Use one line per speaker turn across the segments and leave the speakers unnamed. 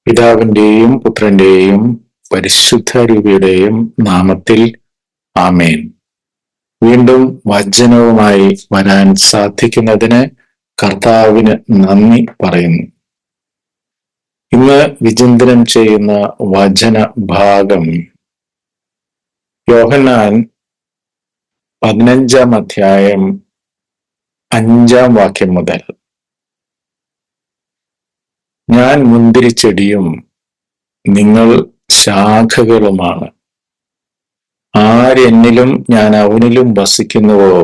പിതാവിന്റെയും പുത്രന്റെയും പരിശുദ്ധ രൂപയുടെയും നാമത്തിൽ ആമേൻ. വീണ്ടും വചനവുമായി വരാൻ സാധിക്കുന്നതിന് കർത്താവിന് നന്ദി പറയുന്നു. ഇന്ന് വിചിന്തനം ചെയ്യുന്ന വചന ഭാഗം യോഹന്നാൻ 15 അധ്യായം 5 വാക്യം മുതൽ. ഞാൻ മുന്തിരിച്ചെടിയും നിങ്ങൾ ശാഖകളുമാണ്. ആരെന്നിലും ഞാൻ അവനിലും വസിക്കുന്നുവോ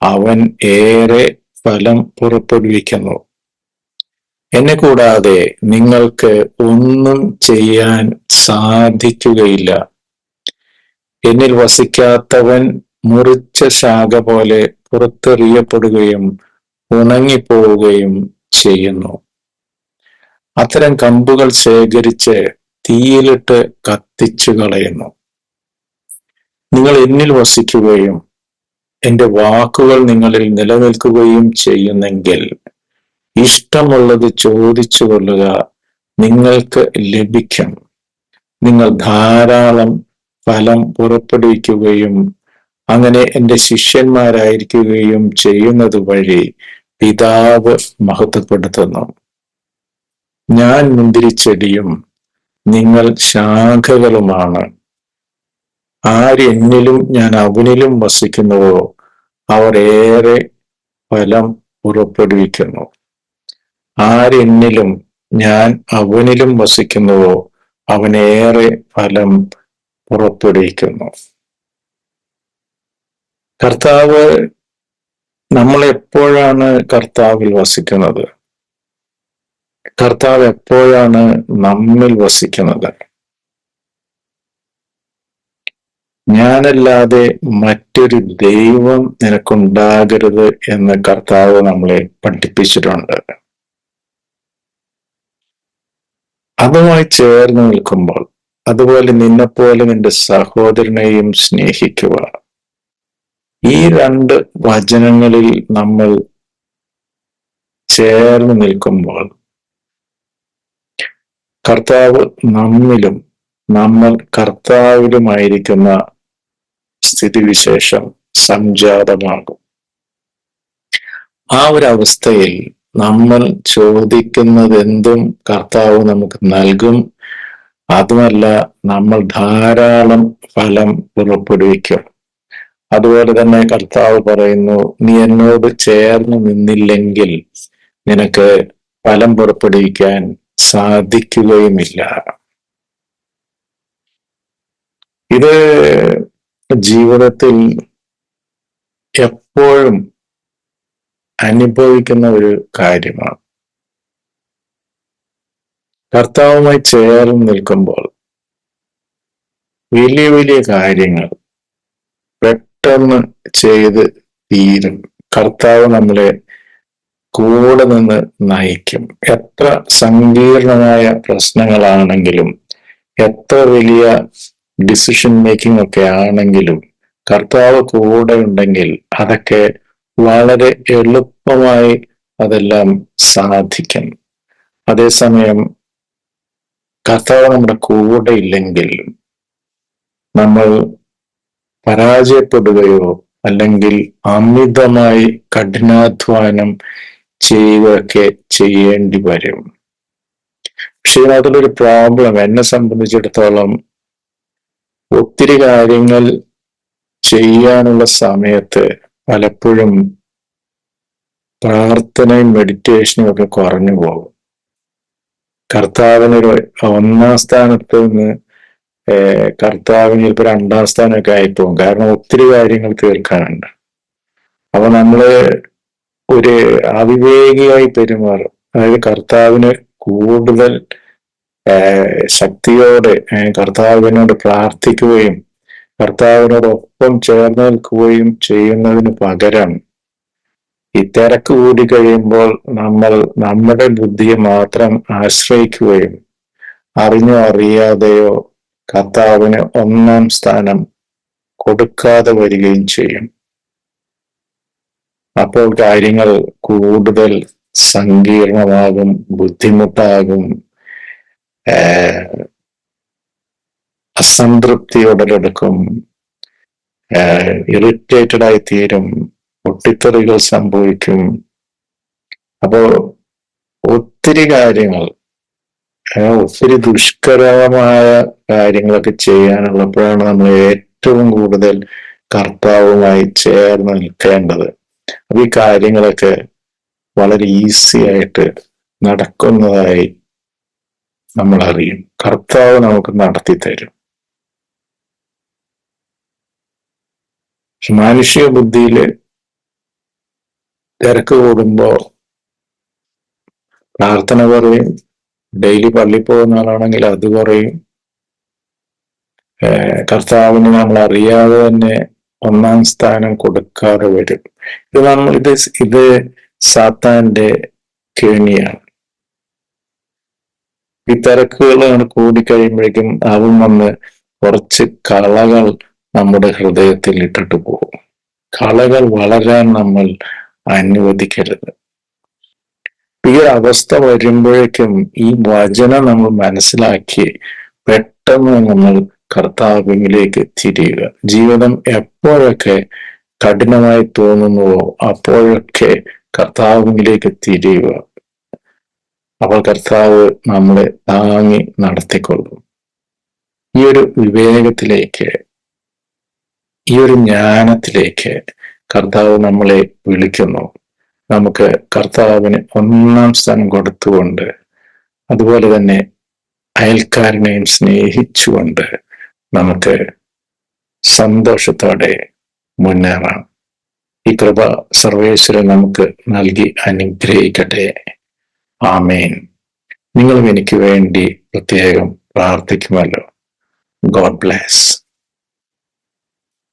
അവൻ ഏറെ ഫലം പുറപ്പെടുവിക്കുന്നു. എന്നെ കൂടാതെ നിങ്ങൾക്ക് ഒന്നും ചെയ്യാൻ സാധിക്കുകയില്ല. എന്നിൽ വസിക്കാത്തവൻ മുറിച്ച ശാഖ പോലെ പുറത്തെറിയപ്പെടുകയും ഉണങ്ങിപ്പോവുകയും ചെയ്യുന്നു. അത്തരം കമ്പുകൾ ശേഖരിച്ച് തീയിലിട്ട് കത്തിച്ചു കളയുന്നു. നിങ്ങൾ എന്നിൽ വസിക്കുകയും എൻ്റെ വാക്കുകൾ നിങ്ങളിൽ നിലനിൽക്കുകയും ചെയ്യുന്നെങ്കിൽ ഇഷ്ടമുള്ളത് ചോദിച്ചു കൊള്ളുക, നിങ്ങൾക്ക് ലഭിക്കും. നിങ്ങൾ ധാരാളം ഫലം പുറപ്പെടുവിക്കുകയും അങ്ങനെ എൻ്റെ ശിഷ്യന്മാരായിരിക്കുകയും ചെയ്യുന്നത് വഴി പിതാവ് മഹത്വപ്പെടുത്തുന്നു. ഞാൻ മുന്തിരിച്ചെടിയും നിങ്ങൾ ശാഖകളുമാണ്. ആരെന്നിലും ഞാൻ അവനിലും വസിക്കുന്നുവോ അവർ ഏറെ ഫലം പുറപ്പെടുവിക്കുന്നു. ആരെന്നിലും ഞാൻ അവനിലും വസിക്കുന്നുവോ അവനേറെ ഫലം പുറപ്പെടുവിക്കുന്നു. കർത്താവ്, നമ്മൾ എപ്പോഴാണ് കർത്താവിൽ വസിക്കുന്നത്? കർത്താവ് എപ്പോഴാണ് നമ്മിൽ വസിക്കുന്നത്? ഞാനല്ലാതെ മറ്റൊരു ദൈവം നിനക്കുണ്ടാകരുത് എന്ന് കർത്താവ് നമ്മളെ പഠിപ്പിച്ചിട്ടുണ്ട്. അതുമായി ചേർന്ന് നിൽക്കുമ്പോൾ, അതുപോലെ നിന്നെപ്പോലെ നിന്റെ സഹോദരനെയും സ്നേഹിക്കുക. ഈ 2 വചനങ്ങളിൽ നമ്മൾ ചേർന്ന് നിൽക്കുമ്പോൾ കർത്താവ് നമ്മിലും നമ്മൾ കർത്താവിലുമായിരിക്കുന്ന സ്ഥിതിവിശേഷം സംജാതമാകും. ആ ഒരു അവസ്ഥയിൽ നമ്മൾ ചോദിക്കുന്നതെന്തും കർത്താവ് നമുക്ക് നൽകും. അതുമല്ല, നമ്മൾ ധാരാളം ഫലം പുറപ്പെടുവിക്കും. അതുപോലെ തന്നെ കർത്താവ് പറയുന്നു, നീ എന്നോട് ചേർന്ന് നിന്നില്ലെങ്കിൽ നിനക്ക് ഫലം പുറപ്പെടുവിക്കാൻ സാധിക്കുകയുമില്ല. ഇത് ജീവിതത്തിൽ എപ്പോഴും അനുഭവിക്കുന്ന ഒരു കാര്യമാണ്. കർത്താവുമായി ചേർന്ന് നിൽക്കുമ്പോൾ വലിയ വലിയ കാര്യങ്ങൾ പെട്ടെന്ന് ചെയ്ത് തീരും. കർത്താവ് നമ്മളെ കൂടെ നിന്ന് നയിക്കും. എത്ര സങ്കീർണമായ പ്രശ്നങ്ങളാണെങ്കിലും, എത്ര വലിയ ഡിസിഷൻ മേക്കിംഗ് ഒക്കെ ആണെങ്കിലും കർത്താവ് കൂടെ ഉണ്ടെങ്കിൽ അതൊക്കെ വളരെ എളുപ്പമായി അതെല്ലാം സാധിക്കും. അതേസമയം കർത്താവ് നമ്മുടെ കൂടെ ഇല്ലെങ്കിൽ നമ്മൾ പരാജയപ്പെടുകയോ അല്ലെങ്കിൽ അമിതമായി കഠിനാധ്വാനം ചെയ്യുകയൊക്കെ ചെയ്യേണ്ടി വരും. പക്ഷെ അതിലൊരു പ്രോബ്ലം, എന്നെ സംബന്ധിച്ചിടത്തോളം ഒത്തിരി കാര്യങ്ങൾ ചെയ്യാനുള്ള സമയത്ത് പലപ്പോഴും പ്രാർത്ഥനയും മെഡിറ്റേഷനും ഒക്കെ കുറഞ്ഞു പോകും. കർത്താവിനൊരു 1ാം സ്ഥാനത്ത് നിന്ന് കർത്താവിന് ഇപ്പൊ 2ാം സ്ഥാനമൊക്കെ ആയിപ്പോകും. കാരണം ഒത്തിരി കാര്യങ്ങൾ തീർക്കാനുണ്ട്. അപ്പൊ നമ്മള് ഒരു അവിവേകിയായി പെരുമാറും. അതായത് കർത്താവിന് കൂടുതൽ ശക്തിയോടെ കർത്താവിനോട് പ്രാർത്ഥിക്കുകയും കർത്താവിനോടൊപ്പം ചേർന്ന് നിൽക്കുകയും ചെയ്യുന്നതിന് പകരം ഈ തിരക്ക് കൂടി കഴിയുമ്പോൾ നമ്മൾ നമ്മുടെ ബുദ്ധിയെ മാത്രം ആശ്രയിക്കുകയും അറിഞ്ഞോ അറിയാതെയോ കർത്താവിന് 1ാം സ്ഥാനം കൊടുക്കാതെ വരികയും ചെയ്യും. അപ്പോൾ കാര്യങ്ങൾ കൂടുതൽ സങ്കീർണമാകും, ബുദ്ധിമുട്ടാകും. അസംതൃപ്തി ഉടലെടുക്കും, ഇറിറ്റേറ്റഡ് ആയി തീരും, പൊട്ടിത്തെറികൾ സംഭവിക്കും. അപ്പോ ഒത്തിരി കാര്യങ്ങൾ, ഒത്തിരി ദുഷ്കരമായ കാര്യങ്ങളൊക്കെ ചെയ്യാനുള്ളപ്പോഴാണ് നമ്മൾ ഏറ്റവും കൂടുതൽ കർത്താവുമായി ചേർന്ന് നിൽക്കേണ്ടത്. അപ്പൊ ഈ കാര്യങ്ങളൊക്കെ വളരെ ഈസി ആയിട്ട് നടക്കുന്നതായി നമ്മൾ അറിയും. കർത്താവ് നമുക്ക് നടത്തി തരും. മാനുഷിക ബുദ്ധിയില് തിരക്ക് കൂടുമ്പോ പ്രാർത്ഥന പറയും, ഡെയിലി പള്ളി പോകുന്ന ആളാണെങ്കിൽ അത് പറയും, കർത്താവിന് നമ്മൾ അറിയാതെ തന്നെ ഒന്നാം സ്ഥാനം കൊടുക്കാതെ വരും. ഇത് സാത്താന്റെ കെണിയാണ്. ഈ തിരക്കുകൾ കൂടിക്കഴിയുമ്പോഴേക്കും അവൻ വന്ന് കുറച്ച് കളകൾ നമ്മുടെ ഹൃദയത്തിൽ ഇട്ടിട്ട് പോകും. കളകൾ വളരാൻ നമ്മൾ അനുവദിക്കരുത്. ഈ അവസ്ഥ വരുമ്പോഴേക്കും ഈ വചനം നമ്മൾ മനസ്സിലാക്കി പെട്ടെന്ന് നമ്മൾ കർത്താവിലേക്ക് തിരിയുക. ജീവിതം എപ്പോഴൊക്കെ കഠിനമായി തോന്നുന്നുവോ അപ്പോഴൊക്കെ കർത്താവിലേക്ക് തിരിയുക. അപ്പോൾ കർത്താവ് നമ്മളെ താങ്ങി നടത്തിക്കൊള്ളും. ഈ ഒരു വിവേകത്തിലേക്ക്, ഈ ഒരു ജ്ഞാനത്തിലേക്ക് കർത്താവ് നമ്മളെ വിളിക്കുന്നു. നമുക്ക് കർത്താവിന് ഒന്നാം സ്ഥാനം കൊടുത്തുകൊണ്ട്, അതുപോലെ തന്നെ അയൽക്കാരനെയും സ്നേഹിച്ചുകൊണ്ട് നമുക്ക് സന്തോഷത്തോടെ മുന്നേറാം. ഈ കൃപ സർവേശ്വരൻ നമുക്ക് നൽകി അനുഗ്രഹിക്കട്ടെ. ആമേൻ. നിങ്ങളും എനിക്ക് വേണ്ടി പ്രത്യേകം പ്രാർത്ഥിക്കുമല്ലോ. God bless.